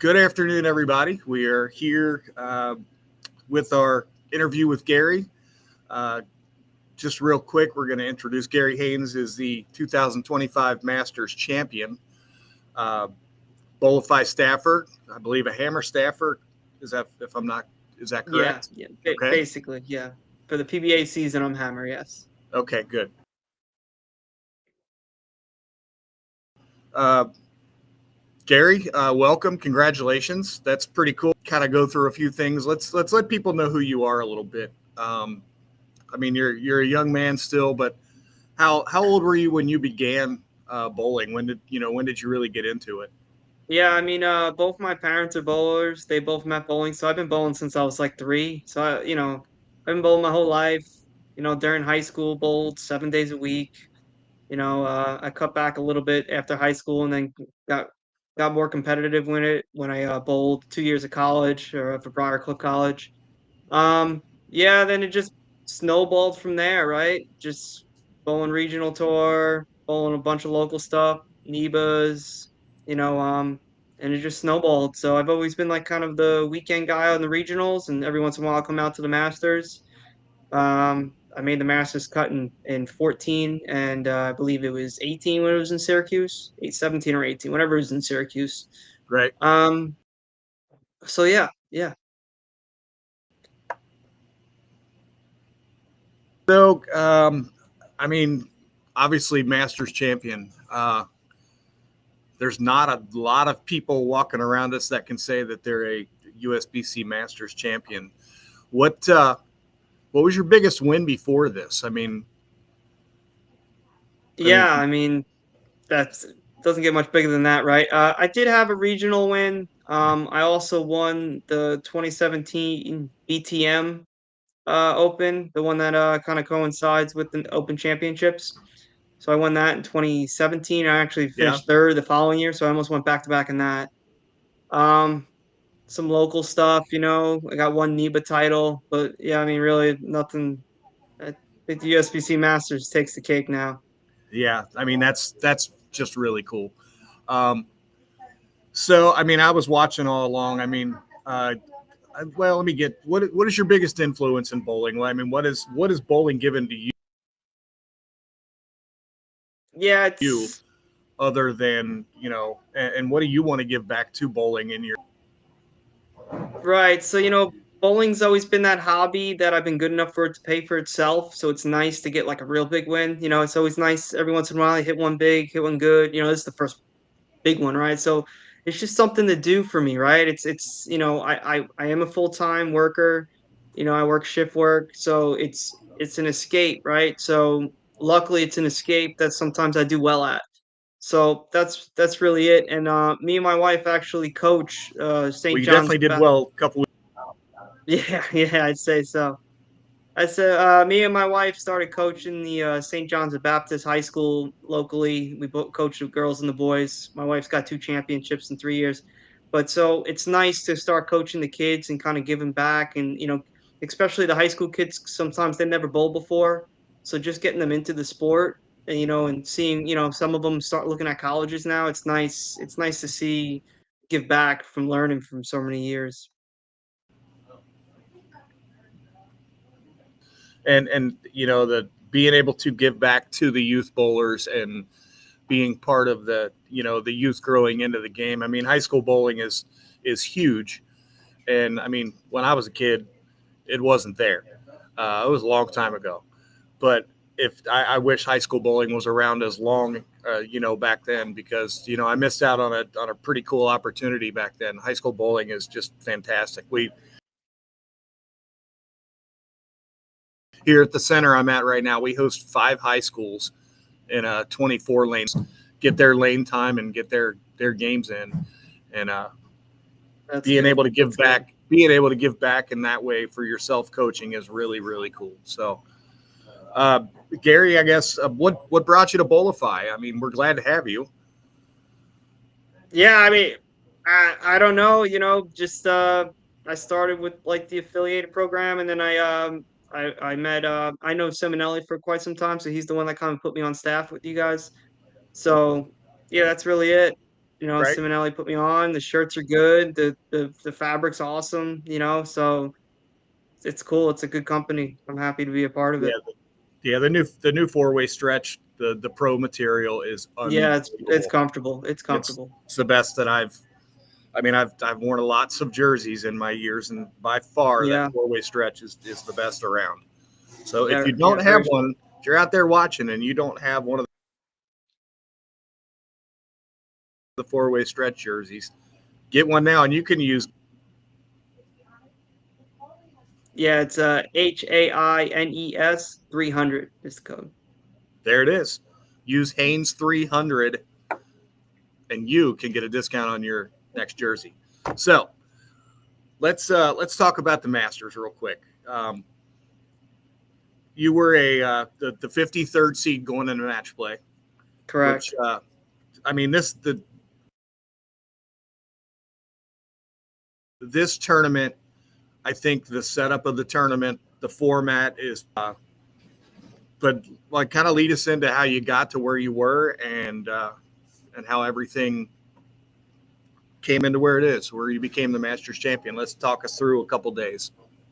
Good afternoon, everybody. We are here with our interview with Gary. Uh, just real quick, we're going to introduce Gary Haines is the 2025 Masters champion, uh, Bowlifi staffer, I believe a hammer staffer. Is that if I'm not? Is that Yeah, correct? yeah, Okay. basically, yeah. For the PBA season, I'm hammer, yes. Okay. Good. Uh, Gary, welcome. Congratulations. That's pretty cool. Kind of go through a few things. Let's let people know who you are a little bit. I mean, you're a young man still, but how old were you when you began bowling? When did you really get into it? Yeah, I mean, both my parents are bowlers. They both met bowling, so I've been bowling since I was like 3. So I've been bowling my whole life. During high school, bowled 7 days a week. I cut back a little bit after high school, and then got got more competitive when I bowled 2 years of college or for Briar Cliff College. Yeah, then it just snowballed from there, right? Just bowling regional tour, bowling a bunch of local stuff, Nebas, you know, um, and it just snowballed. So I've always been like kind of the weekend guy on the regionals, and every once in a while I'll come out to the Masters. I made the Masters cut in 14, and I believe it was 18 when it was in Syracuse, 17 or 18, whenever it was in Syracuse. Right. Um, so yeah, yeah. So, I mean, obviously, Masters champion. There's not a lot of people walking around us that can say that they're a USBC Masters champion. What uh, what was your biggest win before this? I mean, Yeah, I mean, That's doesn't get much bigger than that, right? I did have a regional win. I also won the 2017 BTM Open, the one that kind of coincides with the Open Championships. So I won that in 2017. I actually yeah, finished third the following year, so I almost went back to back in that. Um, some local stuff, I got one NEBA title, but yeah, I mean, really nothing. I think the USBC Masters takes the cake now. yeah. I mean, that's just really cool. Um, so, I mean, I was watching all along. Uh, well, let me get what is your biggest influence in bowling? Well, I mean, what is bowling given to Yeah, you it's other than and what do you want to give back to bowling in your Right. So, bowling's always been that hobby that I've been good enough for it to pay for itself. So it's nice to get like a real big win. It's always nice every once in a while I hit one big, hit one good. This is the first big one, right? So it's just something to do for me, right? I am a full-time worker. I work shift work, so it's an escape, right? So luckily it's an escape that sometimes I do well at. So that's really it. And me and my wife actually coach well, St. you John's definitely did well a couple Yeah, yeah, I'd say so. I said, me and my wife started coaching the St. John's the Baptist High School locally. We both coach the girls and the boys. My wife's got 2 championships in 3 years, but so it's nice to start coaching the kids and kind of giving back, and especially the high school kids. Sometimes they never bowled before, so just getting them into the sport, and and seeing some of them start looking at colleges now. It's nice. It's nice to see give back from learning from so many years. and the being able to give back to the youth bowlers and being part of the youth growing into the game. I mean, high school bowling is huge, and I mean, when I was a kid, it wasn't there. It was a long time ago, but if I wish high school bowling was around as long, back then, because I missed out on a pretty cool opportunity back then. High school bowling is just fantastic. We here at the center I'm at right now, we host 5 high schools in 24 lanes, get their lane time and get their games in, and That's good. That's good. being able to give back in that way for your self coaching is really really cool. So, uh, Gary, I guess what brought you to Bowlify? I mean, we're glad to have you. Yeah, I mean, I don't know, just I started with like the affiliated program, and then I met I know Simonelli for quite some time, so he's the one that kind of put me on staff with you guys. So yeah, that's really it. Right. Simonelli put me on. The shirts are good. The fabric's awesome. So it's cool. It's a good company. I'm happy to be a part of Yeah. it. Yeah. The new 4-way stretch, the pro material is Yeah, it's unbelievable. comfortable. It's It's comfortable. it's the best that I've worn lots of jerseys in my years, and by far that Yeah, 4-way stretch is the best around. So if yeah, you yeah. don't have Very true. one, if you're out there watching and you don't have one of the 4-way stretch jerseys, get one now, and you can use. Yeah, it's Haines 300 is the code. There it is. Use Haines 300, and you can get a discount on your next jersey. So let's talk about the Masters real quick. You were the 53rd seed going into match play, which Correct. this tournament, I think the setup of the tournament, the format is, but like kind of lead us into how you got to where you were and how everything came into where it is, where you became the Masters champion. Let's talk us through a couple days.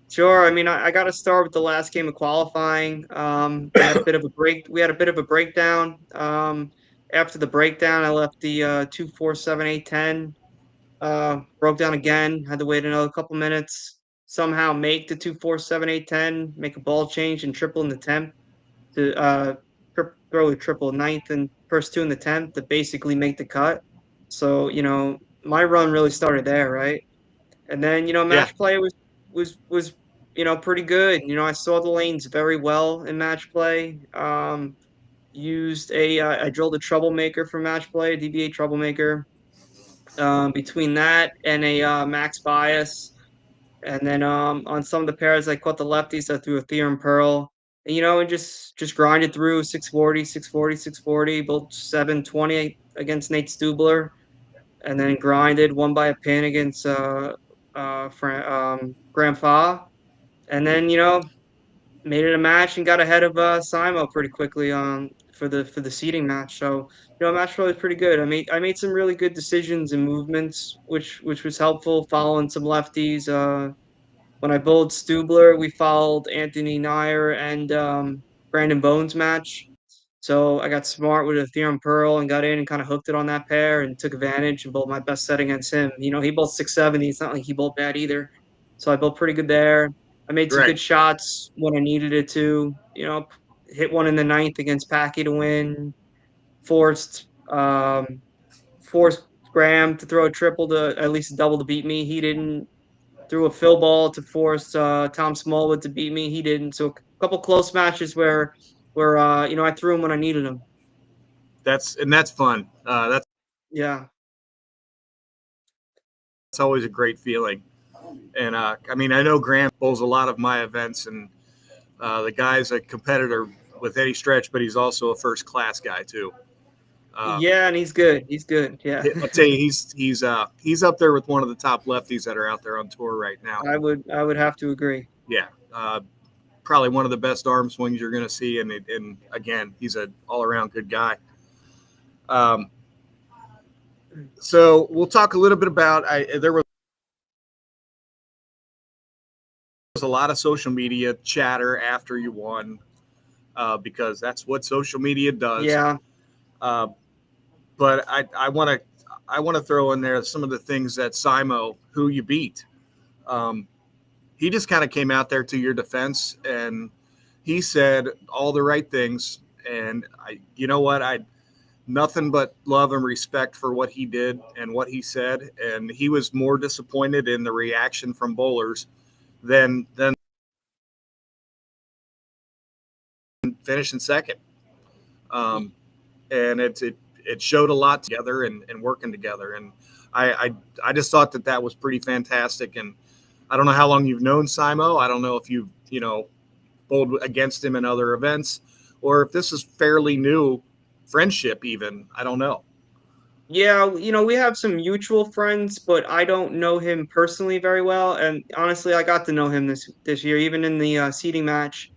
Sure. I mean, I got to start with the last game of qualifying. We had a bit of a break. We had a bit of a breakdown. After the breakdown, I left the 2-4-7-8-10. Broke down again. Had to wait another couple minutes. Somehow make the 2-4-7-8-10. Make a ball change and triple in the 10th to throw a triple ninth and first two in the 10th to basically make the cut. So my run really started there, right? And then, Yeah, match play was pretty good. I saw the lanes very well in match play. I drilled a troublemaker for match play, a DBA troublemaker. Between that and a max bias, and then on some of the pairs I caught the lefties. I threw a theorem pearl. And just grinded through 640, 640, 640, both 720 against Nate Stubler, and then grinded one by a pin against Graham Fa, and then made it a match and got ahead of Simo pretty quickly for the seeding match. So match play was pretty good. I made some really good decisions and movements, which was helpful. Following some lefties. When I bowled Stubler, we followed Anthony Nair and Brandon Bones match. So I got smart with a Theorem Pearl and got in and kind of hooked it on that pair and took advantage and bowled my best set against him. He bowled 670. It's not like he bowled bad either. So I bowled pretty good there. I made some right. good shots when I needed it to. Hit one in the ninth against Packy to win. Forced forced Graham to throw a triple to at least a double to beat me. He didn't. Threw a fill ball to force Tom Smallwood to beat me. He didn't. So a couple close matches where I threw him when I needed him. That's fun. Yeah. That's always a great feeling. And I know Graham bowls a lot of my events, and the guy's a competitor with any stretch, but he's also a first class guy too. Uh, Yeah, and he's good. He's good. Yeah. I'll tell you, he's up there with one of the top lefties that are out there on tour right now. I would have to agree. Yeah, probably one of the best arm swings you're going to see, and again, he's an all around good guy. Um, so we'll talk a little bit about. There was a lot of social media chatter after you won, because that's what social media does. Yeah. Uh, but I want to throw in there some of the things that Simo, who you beat, um, he just kind of came out there to your defense, and he said all the right things. And you know what, I nothing but love and respect for what he did and what he said. And he was more disappointed in the reaction from bowlers than finishing second. Um, and it showed a lot together and working together. And I, I I just thought that was pretty fantastic. And I don't know how long you've known Simo. I don't know if you've bowled against him in other events, or if this is fairly new friendship. Even I don't know. Yeah, we have some mutual friends, but I don't know him personally very well. And honestly, I got to know him this year, even in the seeding match.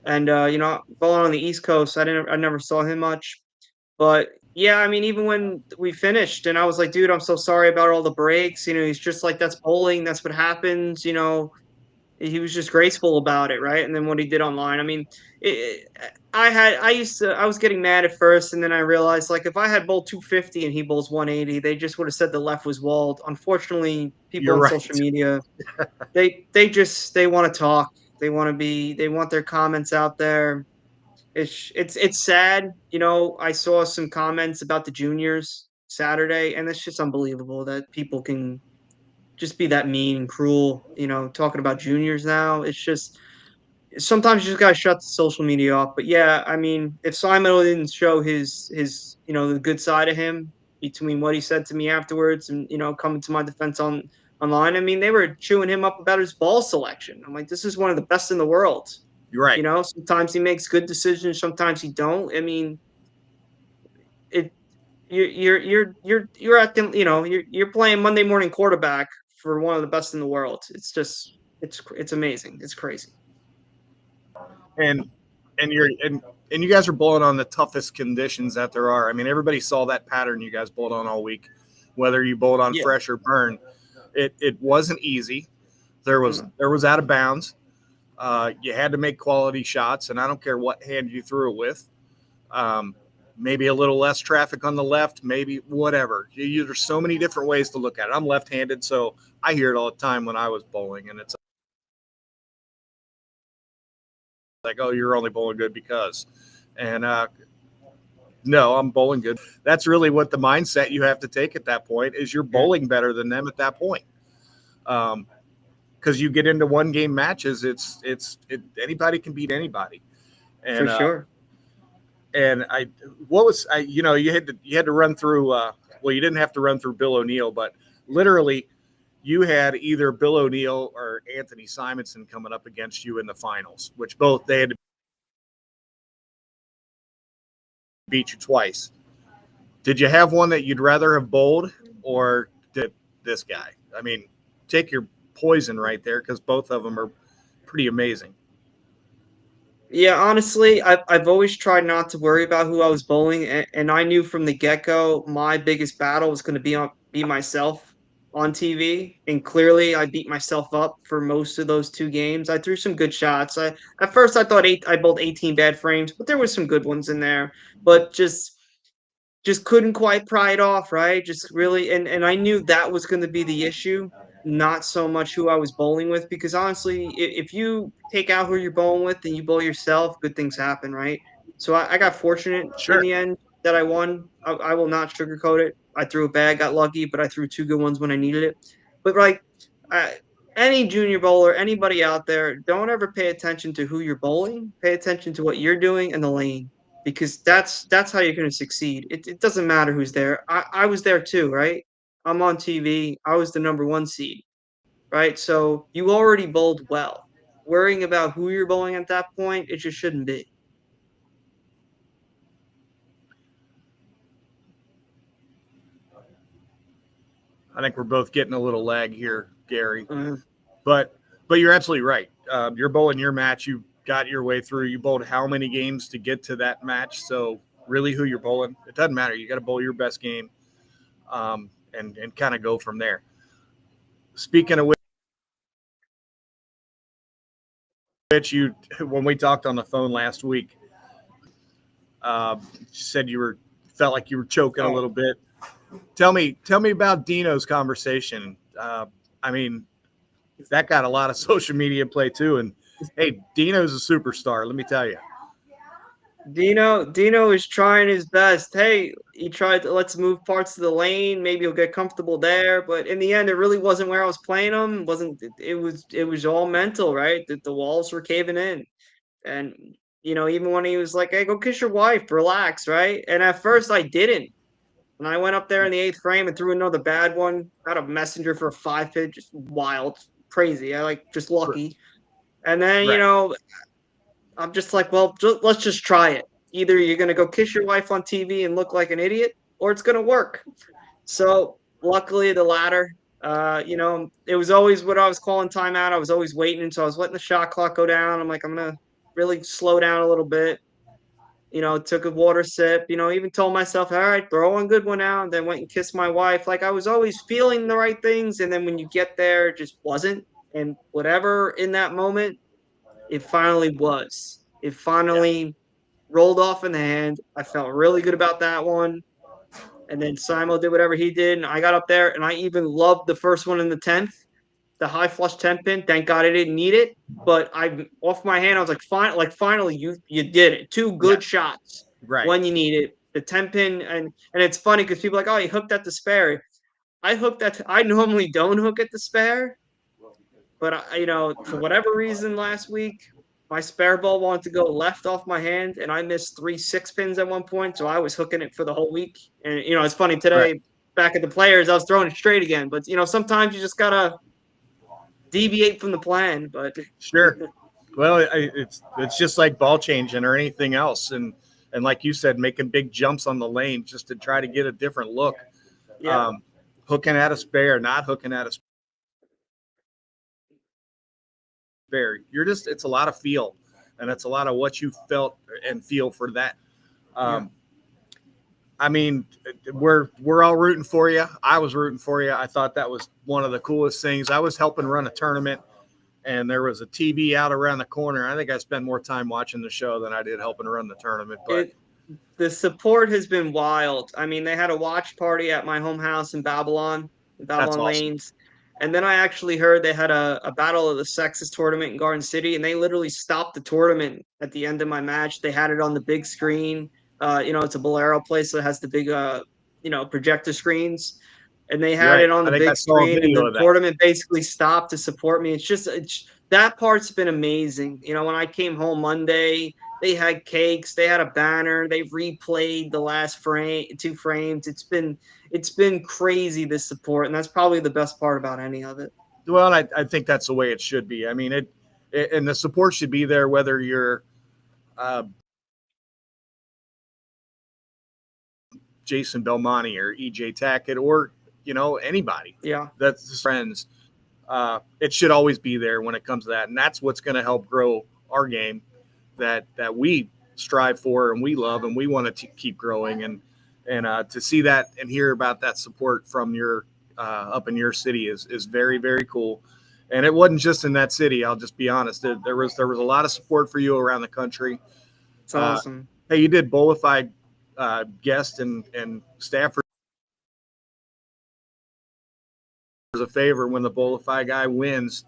And bowling on the East Coast, I never saw him much. But Yeah, I mean, even when we finished and I was like, "Dude, I'm so sorry about all the breaks," he's just like, "That's bowling, that's what happens," he was just graceful about it, right? And then what he did online, I mean, I was getting mad at first, and then I realized like if I had bowled 250 and he bowls 180, they just would have said the left was walled. Unfortunately, people You're on social right. media, they want to talk, they want their comments out there. It's sad, I saw some comments about the juniors Saturday, and it's just unbelievable that people can just be that mean and cruel, talking about juniors now. It's just sometimes you just gotta shut the social media off. But yeah, I mean, if Simon didn't show his the good side of him between what he said to me afterwards and coming to my defense online, I mean, they were chewing him up about his ball selection. I'm like, this is one of the best in the world. You're right. Sometimes he makes good decisions, sometimes he don't. I mean, it you're acting, you're playing Monday morning quarterback for one of the best in the world. It's just it's amazing. It's crazy. And and you guys are bowling on the toughest conditions that there are. I mean, everybody saw that pattern you guys bowled on all week, whether you bowled on Yeah. fresh or burn. It wasn't easy. Mm. There was out of bounds. You had to make quality shots, and I don't care what hand you threw it with. Um, Maybe a little less traffic on the left, maybe whatever. There's so many different ways to look at it. I'm left-handed, so I hear it all the time when I was bowling, and it's like, oh, you're only bowling good because. And no, I'm bowling good. That's really what the mindset you have to take at that point is you're Yeah, bowling better than them at that point. Because you get into one game matches, anybody can beat anybody. for And sure. what was I you had to run through well, you didn't have to run through Bill O'Neill, but literally you had either Bill O'Neill or Anthony Simonson coming up against you in the finals, which both they had to beat you twice. Did you have one that you'd rather have bowled, or did this guy? I mean, take your poison right there because both of them are pretty amazing. Yeah, honestly, I've always tried not to worry about who I was bowling, and I knew from the get go my biggest battle was going to be myself on TV, and clearly I beat myself up for most of those two games. I threw some good shots. At first I thought I bowled 18 bad frames, but there was some good ones in there. But just couldn't quite pry it off, right? Just really, and I knew that was going to be the issue, not so much who I was bowling with, because honestly, if you take out who you're bowling with and you bowl yourself, good things happen, right? So I got fortunate in Sure. the end that I won. I will not sugarcoat it. I threw a bad, got lucky, but I threw two good ones when I needed it. But like, I, any junior bowler, anybody out there, don't ever pay attention to who you're bowling. Pay attention to what you're doing in the lane because that's how you're going to succeed. It doesn't matter who's there. I was there too, right? I'm on TV. I was the number one seed, right? So you already bowled well. Worrying about who you're bowling at that point, it just shouldn't be. I think we're both getting a little lag here, Gary. Uh, But you're absolutely right. You're bowling your match. You got your way through. You bowled how many games to get to that match? So really, who you're bowling, it doesn't matter. You got to bowl your best game, and kind of go from there. Speaking of which, you when we talked on the phone last week, you said you were felt like you were choking a oh, little bit. Tell me about Dino's conversation. I mean, that got a lot of social media play too. And hey, Dino's a superstar. Let me tell you. Dino is trying his best. Hey, he tried to let's move parts of the lane. Maybe he'll get comfortable there. But in the end, it really wasn't where I was playing him. It wasn't it was all mental, right? The walls were caving in. And, even when he was like, "Hey, go kiss your wife, relax," right? And at first I didn't. And I went up there in the eighth frame and threw another bad one. Got a messenger for a five pitch, just wild, crazy. I like just lucky. And then, Right. I'm just like, well, let's just try it. Either you're gonna go kiss your wife on TV and look like an idiot, or it's gonna work. So luckily, the latter. It was always what I was calling timeout. I was always waiting, so I was letting the shot clock go down. I'm like, I'm gonna really slow down a little bit. took a water sip, even told myself, all right, throw one good one out, and then went and kissed my wife. Like I was always feeling the right things. And then when you get there, it just wasn't. And whatever in that moment, it finally was. It Yeah. finally rolled off in the hand. I felt really good about that one. And then Simo did whatever he did. And I got up there and I even loved the first one in the 10th, the high flush 10 pin. Thank God I didn't need it. But I off my hand, I was like, fine, like finally you did it. Two Yeah. good shots Right. when you need it. The 10 pin and it's funny because people are like, oh, he hooked at the spare. I hooked at I normally don't hook at the spare, but for whatever reason last week, my spare ball wanted to go left off my hand, and I missed 3 6 pins at one point, so I was hooking it for the whole week. And it's funny Right. today, back at the players, I was throwing it straight again. But sometimes you just gotta deviate from the plan. But Sure. Well, it's just like ball changing or anything else, and like you said, making big jumps on the lane just to try to get a different look. yeah, Um, hooking at a spare, not hooking at a spare. It's a lot of feel, and it's a lot of what you felt and feel for that. yeah, Um, I mean, we're all rooting for you. I was rooting for you. I thought that was one of the coolest things. I was helping run a tournament, and there was a TV out around the corner. I think I spent more time watching the show than I did helping run the tournament. But it the support has been wild. I mean, they had a watch party at my home house in that's Babylon awesome. Lanes. And then I actually heard they had a Battle of the Sexes tournament in Garden City, and they literally stopped the tournament at the end of my match. They had it on the big screen. It's a Bolero place, so it has the big, projector screens. And they You're had right. it on I the think I big saw a screen, and video the of that. tournament basically stopped to support me. That part's been amazing. When I came home Monday, they had cakes, they had a banner, they replayed the last frame, 2 frames. It's been crazy, this support, and that's probably the best part about any of it. Well, I think that's the way it should be. I mean, and the support should be there whether you're uh, Jason Belmonte or EJ Tackett or anybody Yeah. that's friends. It should always be there when it comes to that, and that's what's going to help grow our game that we strive for and we love and we want to keep growing and to see that and hear about that support from your up in your city is very very cool. And it wasn't just in that city. I'll just be honest. There was a lot of support for you around the country. It's Uh, awesome. hey, you did Bowlifi guest and staff a favor when the Bowlifi guy wins.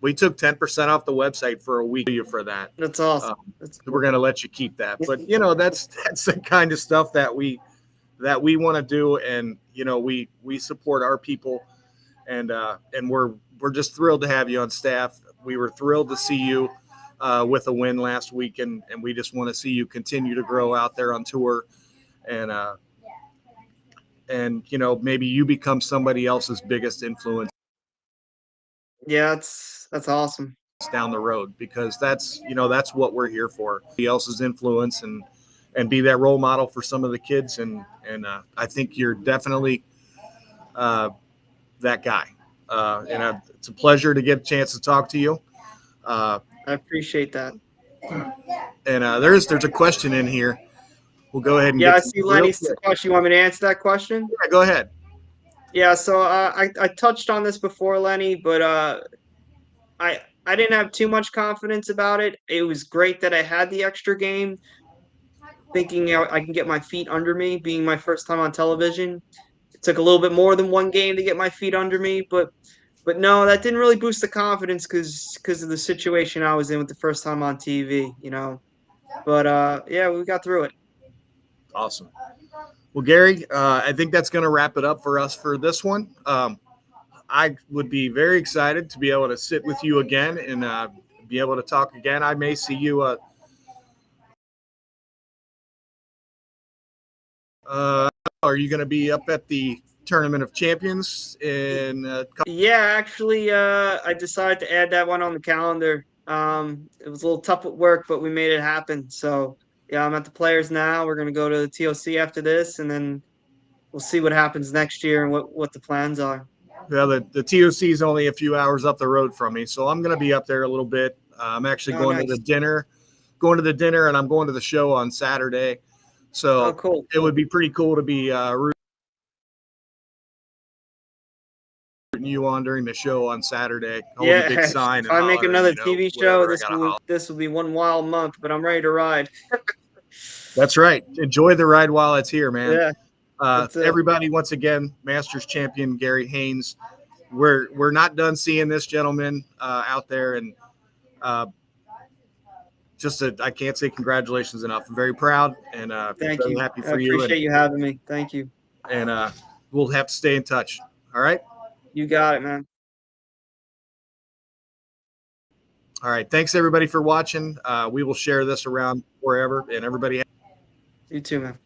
We took 10% off the website for a week for that. That's awesome. Um, That's we're cool. going to let you keep that, but that's the kind of stuff that we want to do, and we support our people, and we're just thrilled to have you on staff. We were thrilled to see you with a win last week, and we just want to see you continue to grow out there on tour, and maybe you become somebody else's biggest influence Yeah, that's awesome. down the road, because that's what we're here for. Somebody else's influence and be that role model for some of the kids, and I think you're definitely uh, that guy. It's a pleasure to get a chance to talk to you. Uh, I appreciate that. and there's a question in here. We'll go ahead and Yeah, get I to see it real Lenny's quick. question. You want me to answer that question? Yeah, go ahead. Yeah, so I touched on this before, Lenny, but I didn't have too much confidence about it. It was great that I had the extra game, thinking I can get my feet under me, being my first time on television. It took a little bit more than one game to get my feet under me, but no, that didn't really boost the confidence because of the situation I was in with the first time on TV. But yeah, we got through it. Awesome. Well, Gary, I think that's going to wrap it up for us for this one. I would be very excited to be able to sit with you again and be able to talk again. I may see you. Uh, are you going to be up at the Tournament of Champions in a couple? Yeah, actually, I decided to add that one on the calendar. It was a little tough at work, but we made it happen. So yeah, I'm at the players now. We're gonna go to the TOC after this, and then we'll see what happens next year and what the plans are. Well, the TOC is only a few hours up the road from me, so I'm going to be up there a little bit. I'm actually Oh, going to the nice. dinner going to the dinner and I'm going to the show on Saturday. So Oh, cool. it would be pretty cool to be rooting you on during the show on Saturday, holding Yeah, a big if sign and I make hollering, another TV show, whatever I got to holler. this will be one wild month, but I'm ready to ride. That's right. Enjoy the ride while it's here, man. Yeah, that's it. Everybody, once again, Masters champion Gary Haines. We're not done seeing this gentleman out there, and uh, I can't say congratulations enough. I'm very proud and Thank very you. happy I for you, appreciate you having me. Thank you. and we'll have to stay in touch. All right. You got it, man. All right. Thanks everybody for watching. We will share this around wherever, and everybody. You too, man.